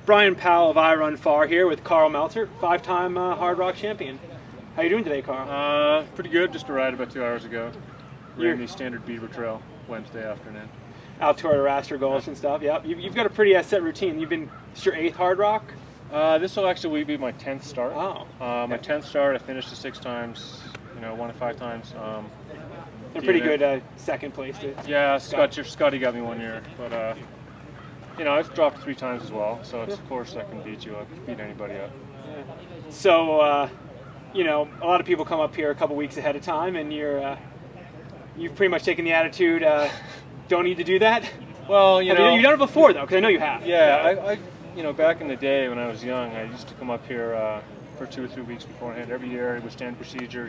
Bryon Powell of iRunFar here with Karl Meltzer, 5-time Hardrock champion. How you doing today, Karl? Pretty good. Just arrived about 2 hours ago. Ran the standard Beaver Trail Wednesday afternoon. Out to our raster goals and stuff. Yep. You've got a pretty set routine. It's your 8th Hardrock? This will actually be my 10th start. Oh. My 10th start. I finished it 6 times. Won it 5 times. A pretty good second place. Yeah, Scotty got me 1 year, but I've dropped 3 times as well. So it's, of course I can beat you up, beat anybody up. Yeah. So a lot of people come up here a couple weeks ahead of time, and you've pretty much taken the attitude, don't need to do that. Well, you've done it before though, because I know you have. Yeah, I back in the day when I was young, I used to come up here for 2 or 3 weeks beforehand every year. It was standard procedure,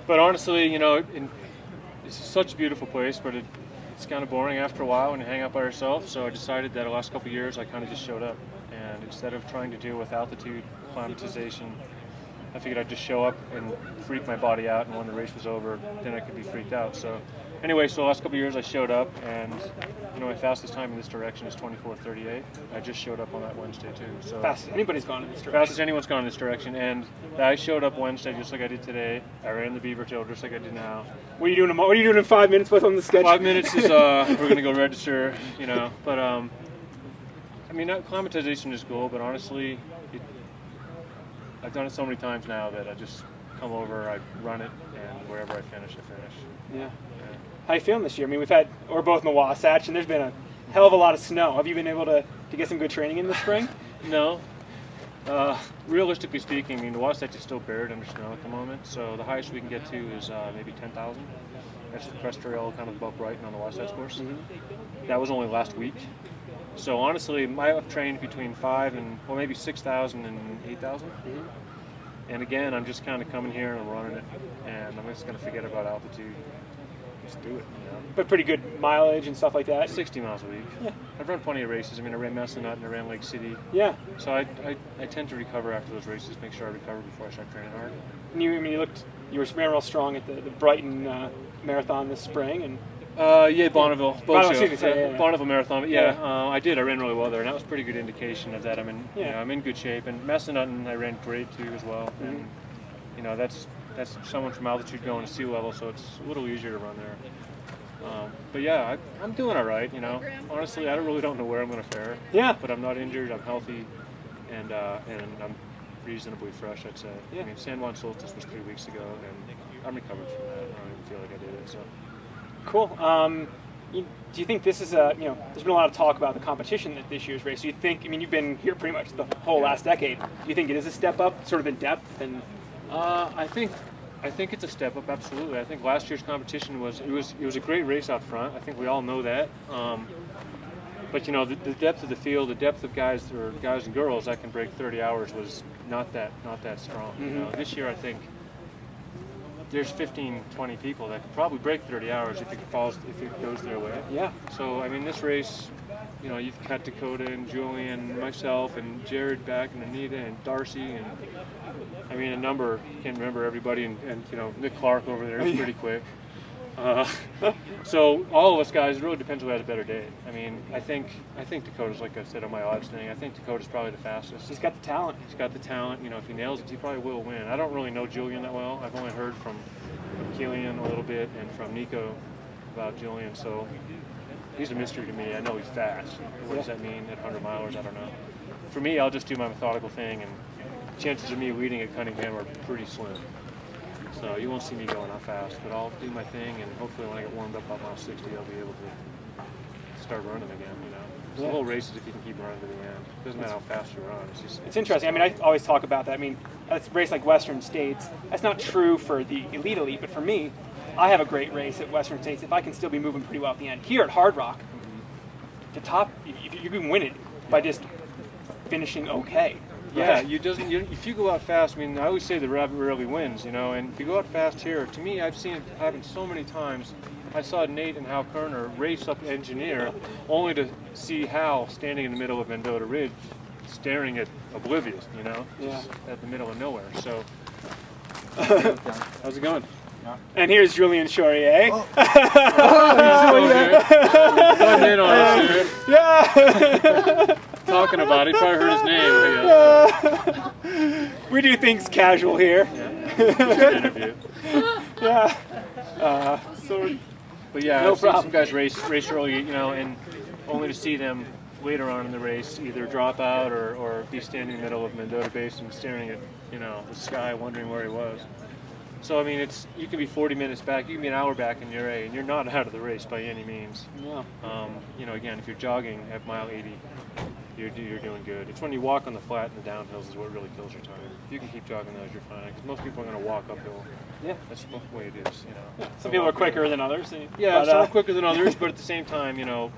But honestly, it's such a beautiful place, but it's kind of boring after a while when you hang out by yourself. So I decided that the last couple of years I kind of just showed up, and instead of trying to deal with altitude, acclimatization, I figured I'd just show up and freak my body out, and when the race was over, then I could be freaked out. So anyway, so the last couple of years I showed up, and my fastest time in this direction is 24:38. I just showed up on that Wednesday too. So fastest anybody's gone in this direction. Fastest anyone's gone in this direction, and I showed up Wednesday just like I did today. I ran the Beaver Trail just like I did now. What are you doing in 5 minutes? What's on the schedule? 5 minutes is we're gonna go register, But acclimatization is cool, but honestly, I've done it so many times now that I just come over, I run it, and wherever I finish, I finish. Yeah. How you feeling this year? I mean, we're both in the Wasatch, and there's been a hell of a lot of snow. Have you been able to get some good training in the spring? No. Realistically speaking, the Wasatch is still buried under snow at the moment, so the highest we can get to is maybe 10,000. That's the crest trail kind of above Brighton on the Wasatch course. Mm-hmm. That was only last week. So honestly, I've trained between 5 and, well, maybe 6,000 and 8,000. Mm-hmm. And again, I'm just kind of coming here and I'm running it, and I'm just going to forget about altitude. Just do it, But pretty good mileage and stuff like that? 60 miles a week. Yeah. I've run plenty of races. I ran Messinut and I ran Lake City. Yeah. So I tend to recover after those races, make sure I recover before I start training hard. And you ran real strong at the Brighton Marathon this spring, and Bonneville. Yeah. Bonneville Marathon. Yeah, I did. I ran really well there, and that was a pretty good indication of that. I'm in good shape, and Messinut I ran great too as well. Mm-hmm. And that's someone from altitude going to sea level, so it's a little easier to run there. But yeah, I'm doing all right. Honestly, I really don't know where I'm going to fare. Yeah. But I'm not injured. I'm healthy, and I'm reasonably fresh, I'd say. Yeah. San Juan Solstice was 3 weeks ago, and I'm recovered from that. I don't even feel like I did it. So. Cool. Do you think this is there's been a lot of talk about the competition at this year's race. Do you think, you've been here pretty much the whole last decade. Do you think it is a step up, sort of in depth? And I think it's a step up, absolutely. I think last year's competition was a great race out front. I think we all know that. But the depth of the field, the depth of guys and girls that can break 30 hours was not that strong. Mm-hmm. This year I think there's 15, 20 people that could probably break 30 hours if it goes their way. Yeah. So this race, you've got Dakota and Julian, myself, and Jared back, and Anita and Darcy, and a number. Can't remember everybody, and Nick Clark over there is pretty quick. So all of us guys, it really depends who has a better day. I think Dakota's, like I said on my odds thing, I think Dakota's probably the fastest. He's got the talent. He's got the talent. If he nails it, he probably will win. I don't really know Julian that well. I've only heard from Killian a little bit and from Nico about Julian, so he's a mystery to me. I know he's fast. What does that mean at 100 milers? I don't know. For me, I'll just do my methodical thing, and chances of me leading at Cunningham are pretty slim. So you won't see me going out fast, but I'll do my thing, and hopefully when I get warmed up on mile 60, I'll be able to start running again. The whole race is if you can keep running to the end. It doesn't matter how fast you run. It's interesting. I always talk about that. A race like Western States, that's not true for the elite, but for me, I have a great race at Western States if I can still be moving pretty well at the end. Here at Hardrock, the top, you can win it by just finishing okay. Yeah, if you go out fast, I always say the rabbit rarely wins, and if you go out fast here, to me, I've seen it happen so many times. I saw Nate and Hal Kerner race up Engineer, only to see Hal standing in the middle of Mendota Ridge, staring at oblivious, just at the middle of nowhere. So, how's it going? Yeah. And here's Julian Chaurier. Oh. Yeah. talking about. He probably heard his name. I guess. We do things casual here. Yeah. Good interview. Yeah. But yeah, No I've seen problem. some guys race early, you know, and only to see them later on in the race either drop out or be standing in the middle of Mendota Basin staring at, you know, the sky, wondering where he was. So I mean, you can be 40 minutes back, you can be an hour back in your A, and you're not out of the race by any means. Yeah. You know, again, if you're jogging at mile 80, you're doing good. It's when you walk on the flat and the downhills is what really kills your time. If you can keep jogging those, you're fine. Because most people are going to walk uphill. Yeah. That's the way it is, you know. Yeah. Some people are quicker than others. Yeah, but, some are quicker than others, but at the same time, you know,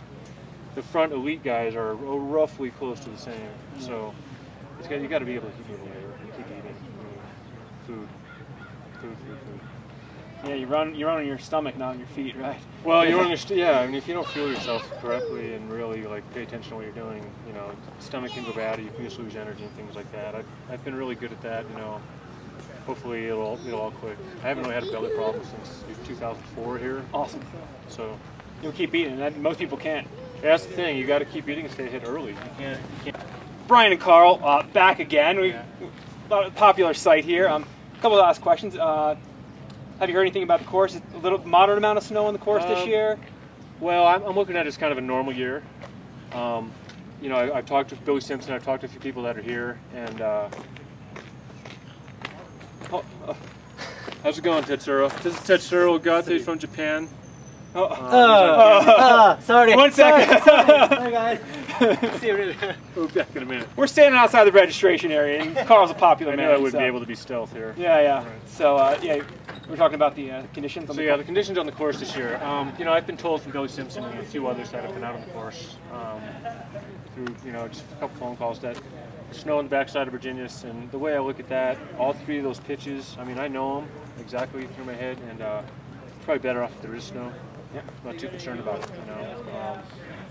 the front elite guys are roughly close to the same. So you got to be able to keep moving and keep eating food. Yeah, you run on your stomach, not on your feet, right? Well, you understand. Yeah, I mean, if you don't fuel yourself correctly and really like pay attention to what you're doing, you know, stomach can go bad. You can just lose energy and things like that. I've been really good at that. You know, hopefully it'll all click. I haven't really had a belly problem since 2004 here. Awesome. So you'll keep eating, and most people can't. Yeah, that's the thing. You got to keep eating and stay hit early. You can't. Bryon and Karl back again. Popular site here. A couple of last questions. Have you heard anything about the course? A little moderate amount of snow on the course this year? Well, I'm looking at it as kind of a normal year. You know, I've talked to Billy Simpson. I've talked to a few people that are here, and how's it going, Tetsuro? This is Tetsuro Gate from Japan. Sorry. 1 second. Sorry, guys. See you really. We'll be back in a minute. We're standing outside the registration area, and Karl's a popular man. I knew I wouldn't be able to be stealth here. Yeah, yeah. Right. So, yeah, we're talking about the conditions. So yeah, the conditions on the course this year. You know, I've been told from Billy Simpson and a few others that have been out on the course through, you know, just a couple phone calls that snow on the backside of Virginius. And the way I look at that, all three of those pitches, I mean, I know them exactly through my head, and it's probably better off if there is snow. Yeah. I'm not too concerned about it, you know.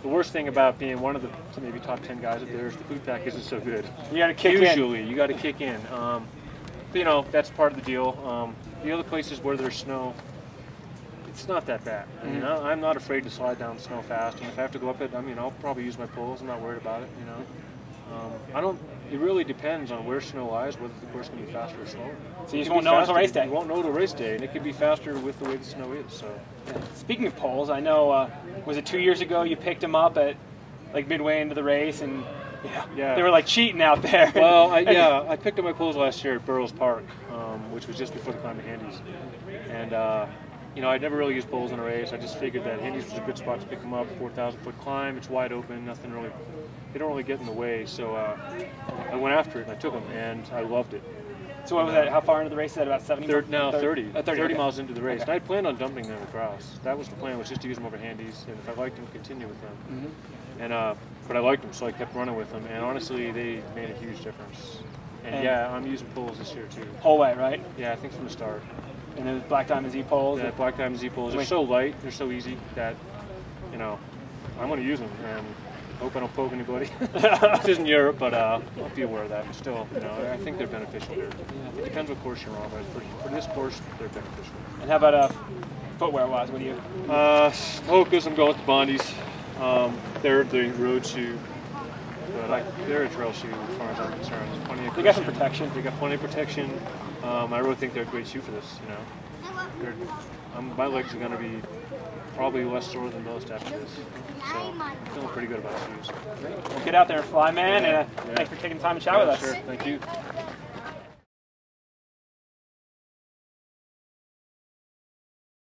The worst thing about being one of the maybe top 10 guys up there is the food pack isn't so good. You got to kick in. Usually, you got to kick in. But, you know, that's part of the deal. The other places where there's snow, it's not that bad. I mean, I'm not afraid to slide down snow fast, and if I have to go up it, I mean, I'll probably use my poles. I'm not worried about it, you know. It really depends on where snow lies, whether the course can be faster or slower. So you just won't know until race day. You won't know until race day, and it could be faster with the way the snow is. So. Yeah. Speaking of poles, I know, was it 2 years ago you picked them up at like midway into the race, and yeah. They were like cheating out there. Well, I picked up my poles last year at Burroughs Park, which was just before the climb to Handies. And, you know, I'd never really used poles in a race. I just figured that Handies was a good spot to pick them up, 4,000-foot climb. It's wide open, nothing really, they don't really get in the way. So I went after it and I took them, and I loved it. So what was that? How far into the race? Is that about 70? 30 okay. miles into the race. And I planned on dumping them across. That was the plan, was just to use them over Handies, and if I liked them, continue with them. And but I liked them, so I kept running with them. And honestly, they made a huge difference. And yeah, I'm using poles this year too. Whole way, right? Yeah, I think from the start. And then Black Diamond Z poles. Yeah, Black Diamond Z poles. They're so light, they're so easy that, you know, I'm going to use them. And hope I don't poke anybody. This isn't Europe, but I'll be aware of that. But still, you know, I think they're beneficial here. It depends what course you're on, but for this course, they're beneficial. And how about footwear-wise? What do you? Hoka's, I'm going with the Bondies. They're the road shoe, but they're a trail shoe as far as I'm concerned. There's plenty of they got some protection. They got plenty of protection. I really think they're a great shoe for this. You know, my legs are going to be probably less sore than most after this. So I'm feeling pretty good about shoes. Great. Well, get out there and fly, man. And thanks for taking the time to chat with us. Sure. Thank you.